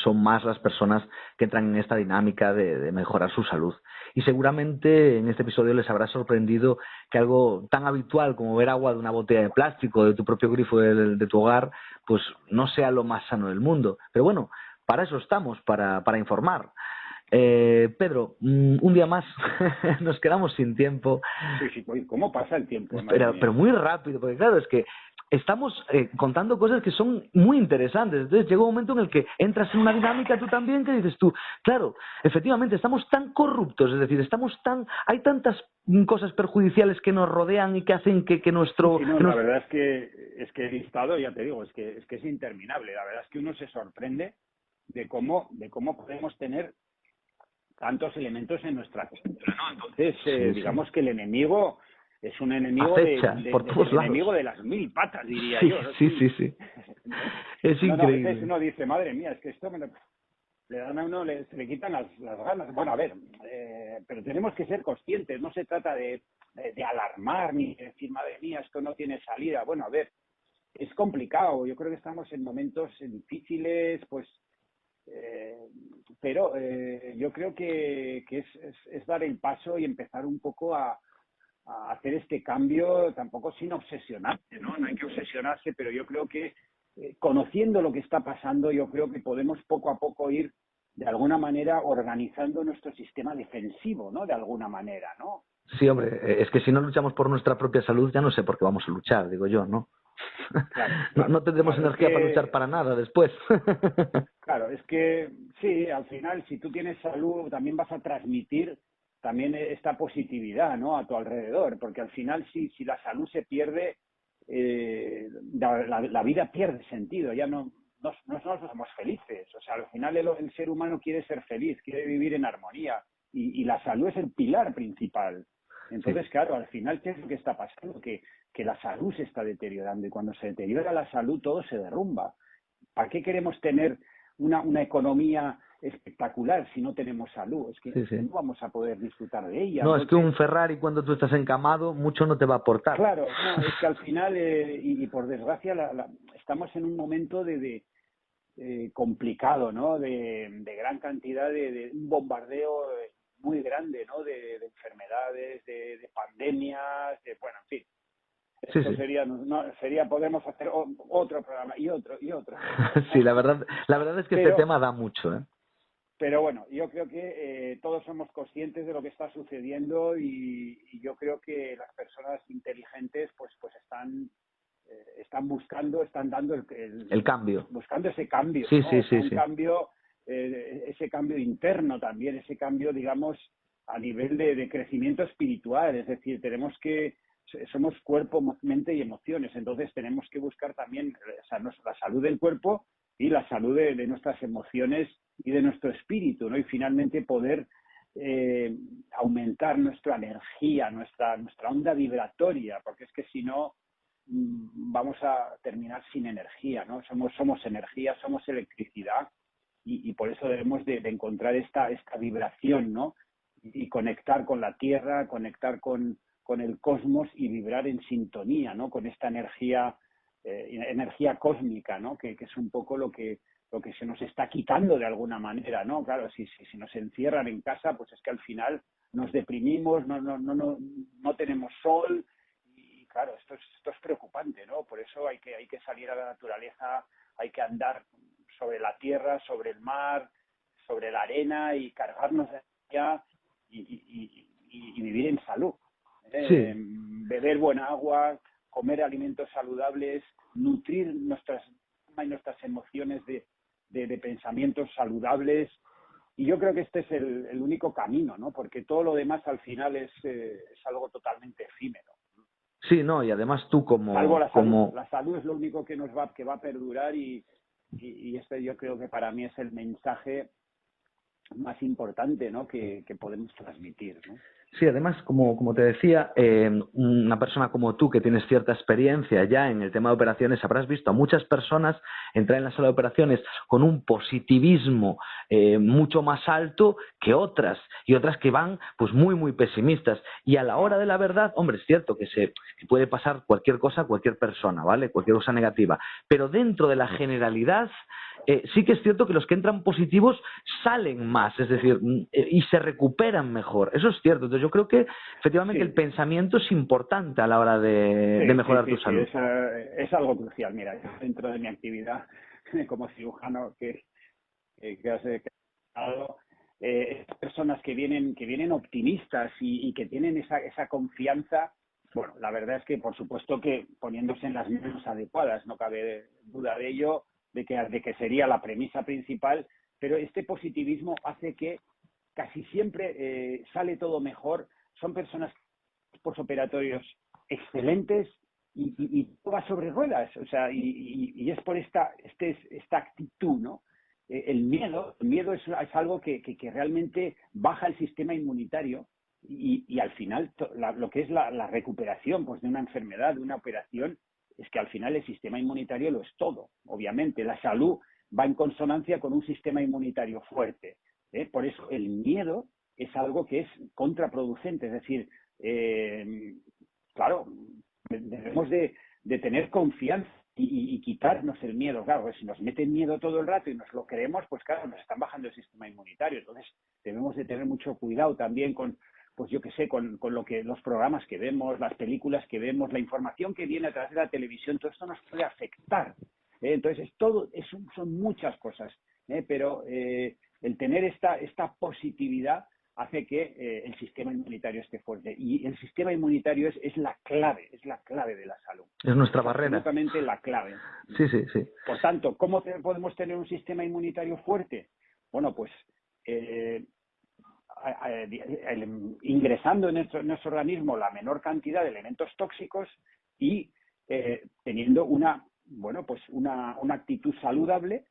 Speaker 1: son más las personas que entran en esta dinámica de mejorar su salud. Y seguramente en este episodio les habrá sorprendido que algo tan habitual como ver agua de una botella de plástico, de tu propio grifo de tu hogar, pues no sea lo más sano del mundo. Pero bueno, para eso estamos, para informar. Pedro, un día más nos quedamos sin tiempo.
Speaker 2: Sí, ¿cómo pasa el tiempo? Pero
Speaker 1: muy rápido, porque claro, es que estamos contando cosas que son muy interesantes. Entonces llega un momento en el que entras en una dinámica tú también, que dices tú, claro, efectivamente estamos tan corruptos, es decir, hay tantas cosas perjudiciales que nos rodean y que hacen que nuestro...
Speaker 2: Sí, no, la verdad es que el listado, ya te digo, es que es interminable. La verdad es que uno se sorprende de cómo podemos tener tantos elementos en nuestra cultura, ¿no? Entonces, digamos que el enemigo es un enemigo
Speaker 1: acecha por todos lados.
Speaker 2: enemigo de las 1000 patas, diría
Speaker 1: sí,
Speaker 2: yo, ¿no?
Speaker 1: Sí. Es increíble.
Speaker 2: A veces uno dice, madre mía, es que esto le dan a uno, se le quitan las ganas. Bueno, a ver, pero tenemos que ser conscientes, no se trata de alarmar ni de decir, madre mía, esto no tiene salida. Bueno, a ver, es complicado, yo creo que estamos en momentos difíciles, pues pero yo creo que es dar el paso y empezar un poco a hacer este cambio, tampoco sin obsesionarse, ¿no? No hay que obsesionarse, pero yo creo que conociendo lo que está pasando, yo creo que podemos poco a poco ir de alguna manera organizando nuestro sistema defensivo, ¿no? De alguna manera, ¿no?
Speaker 1: Sí, hombre, es que si no luchamos por nuestra propia salud, ya no sé por qué vamos a luchar, digo yo, ¿no?
Speaker 2: Claro,
Speaker 1: no tendremos energía para luchar para nada después.
Speaker 2: Claro, es que sí, al final, si tú tienes salud, también vas a transmitir también esta positividad, ¿no? A tu alrededor, porque al final, si la salud se pierde, la vida pierde sentido, ya no somos felices. O sea, al final el ser humano quiere ser feliz, quiere vivir en armonía, y la salud es el pilar principal. Entonces, sí. Claro, al final, ¿qué es lo que está pasando? Que la salud se está deteriorando, y cuando se deteriora la salud todo se derrumba. ¿Para qué queremos tener una economía espectacular si no tenemos salud? Es que no vamos a poder disfrutar de ella.
Speaker 1: No, entonces, es que un Ferrari cuando tú estás encamado mucho no te va a aportar.
Speaker 2: Claro, no, es que al final, y por desgracia, estamos en un momento de complicado, ¿no? De gran cantidad de un bombardeo muy grande, ¿no? De enfermedades, de pandemias, bueno, en fin.
Speaker 1: Sí,
Speaker 2: Esto
Speaker 1: sí.
Speaker 2: sería, podemos hacer otro programa y otro y otro.
Speaker 1: Sí, la verdad es que este
Speaker 2: Pero
Speaker 1: tema da mucho, ¿eh?
Speaker 2: Pero bueno, yo creo que todos somos conscientes de lo que está sucediendo y yo creo que las personas inteligentes pues están buscando, están dando
Speaker 1: El cambio.
Speaker 2: buscando ese cambio,
Speaker 1: Sí,
Speaker 2: ¿no?
Speaker 1: sí,
Speaker 2: O sea,
Speaker 1: sí,
Speaker 2: un
Speaker 1: sí.
Speaker 2: cambio, ese cambio interno también, ese cambio, digamos, a nivel de crecimiento espiritual. Es decir, somos cuerpo, mente y emociones, entonces tenemos que buscar también, o sea, la salud del cuerpo y la salud de nuestras emociones y de nuestro espíritu, ¿no? Y finalmente poder aumentar nuestra energía, nuestra onda vibratoria, porque es que si no vamos a terminar sin energía, ¿no? Somos energía, somos electricidad y por eso debemos de encontrar esta vibración, ¿no? Y conectar con la Tierra, conectar con el cosmos y vibrar en sintonía, ¿no? Con esta energía cósmica, ¿no? Que es un poco lo que se nos está quitando de alguna manera, ¿no? Claro, si nos encierran en casa, pues es que al final nos deprimimos, no tenemos sol y claro, esto es preocupante, ¿no? Por eso hay que salir a la naturaleza, hay que andar sobre la tierra, sobre el mar, sobre la arena y cargarnos de ella y vivir en salud.
Speaker 1: Sí,
Speaker 2: Beber buena agua, comer alimentos saludables, nutrir nuestras emociones de pensamientos saludables. Y yo creo que este es el único camino, ¿no? Porque todo lo demás al final es algo totalmente efímero.
Speaker 1: sí, no, y además tú
Speaker 2: Salvo la salud.
Speaker 1: como,
Speaker 2: La salud es lo único que va a perdurar y este yo creo que para mí es el mensaje más importante, ¿no? que podemos transmitir, ¿no?
Speaker 1: sí, además, como te decía, una persona como tú que tienes cierta experiencia ya en el tema de operaciones, habrás visto a muchas personas entrar en la sala de operaciones con un positivismo mucho más alto que otras, y otras que van pues muy, muy pesimistas. Y a la hora de la verdad, hombre, es cierto que puede pasar cualquier cosa a cualquier persona, ¿vale? Cualquier cosa negativa. Pero dentro de la generalidad, sí que es cierto que los que entran positivos salen más, es decir, y se recuperan mejor. Eso es cierto. Entonces yo creo que efectivamente el
Speaker 2: Sí,
Speaker 1: pensamiento es importante a la hora de mejorar tu
Speaker 2: sí,
Speaker 1: salud.
Speaker 2: es algo crucial. Mira, dentro de mi actividad como cirujano que has dado, estas personas que vienen optimistas y que tienen esa confianza, bueno, la verdad es que por supuesto que poniéndose en las manos adecuadas, no cabe duda de ello, de que sería la premisa principal, pero este positivismo hace que casi siempre sale todo mejor. Son personas postoperatorios excelentes y todo va sobre ruedas, o sea, y es por esta actitud, ¿no? El miedo es algo que realmente baja el sistema inmunitario y al final lo que es la recuperación pues de una enfermedad, de una operación, es que al final el sistema inmunitario lo es todo. Obviamente la salud va en consonancia con un sistema inmunitario fuerte. Por eso el miedo es algo que es contraproducente, es decir, claro, debemos de tener confianza y quitarnos el miedo. Claro, pues si nos meten miedo todo el rato y nos lo creemos, pues claro, nos están bajando el sistema inmunitario. Entonces, debemos de tener mucho cuidado también pues yo qué sé, con los programas que vemos, las películas que vemos, la información que viene a través de la televisión, todo esto nos puede afectar. Entonces, son muchas cosas, pero el tener esta positividad hace que el sistema inmunitario esté fuerte. Y el sistema inmunitario es la clave de la salud.
Speaker 1: Es nuestra
Speaker 2: Es
Speaker 1: barrera.
Speaker 2: absolutamente la clave.
Speaker 1: Sí, sí, sí.
Speaker 2: Por tanto, ¿cómo podemos tener un sistema inmunitario fuerte? Bueno, pues ingresando en nuestro organismo la menor cantidad de elementos tóxicos y teniendo una actitud saludable.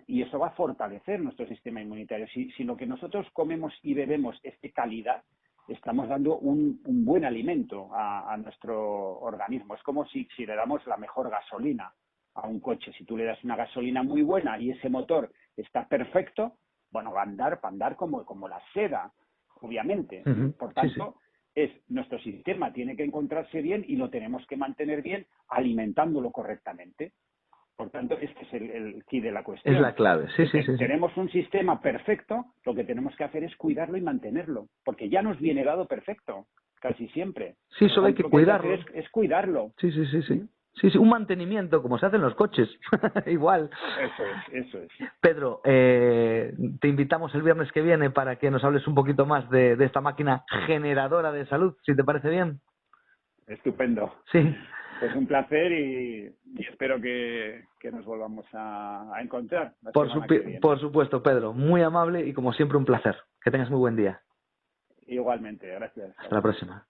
Speaker 2: Y eso va a fortalecer nuestro sistema inmunitario. Si lo que nosotros comemos y bebemos es de calidad, estamos dando un buen alimento a nuestro organismo. Es como si le damos la mejor gasolina a un coche. Si tú le das una gasolina muy buena y ese motor está perfecto, bueno, va a andar como la seda, obviamente.
Speaker 1: Uh-huh.
Speaker 2: Por
Speaker 1: Sí, sí.
Speaker 2: tanto, nuestro sistema tiene que encontrarse bien y lo tenemos que mantener bien alimentándolo correctamente. Por tanto, este es el key de la cuestión.
Speaker 1: Es la clave, sí.
Speaker 2: Tenemos un sistema perfecto, lo que tenemos que hacer es cuidarlo y mantenerlo, porque ya nos viene dado perfecto, casi siempre.
Speaker 1: Sí, solo hay que cuidarlo.
Speaker 2: Es cuidarlo.
Speaker 1: Sí. Sí, un mantenimiento, como se hace en los coches, igual.
Speaker 2: Eso es.
Speaker 1: Pedro, te invitamos el viernes que viene para que nos hables un poquito más de esta máquina generadora de salud, si te parece bien.
Speaker 2: Estupendo.
Speaker 1: Sí.
Speaker 2: Pues un placer y espero que nos volvamos a encontrar.
Speaker 1: Por supuesto, Pedro. Muy amable y como siempre un placer. Que tengas muy buen día.
Speaker 2: Igualmente, gracias.
Speaker 1: Hasta la próxima.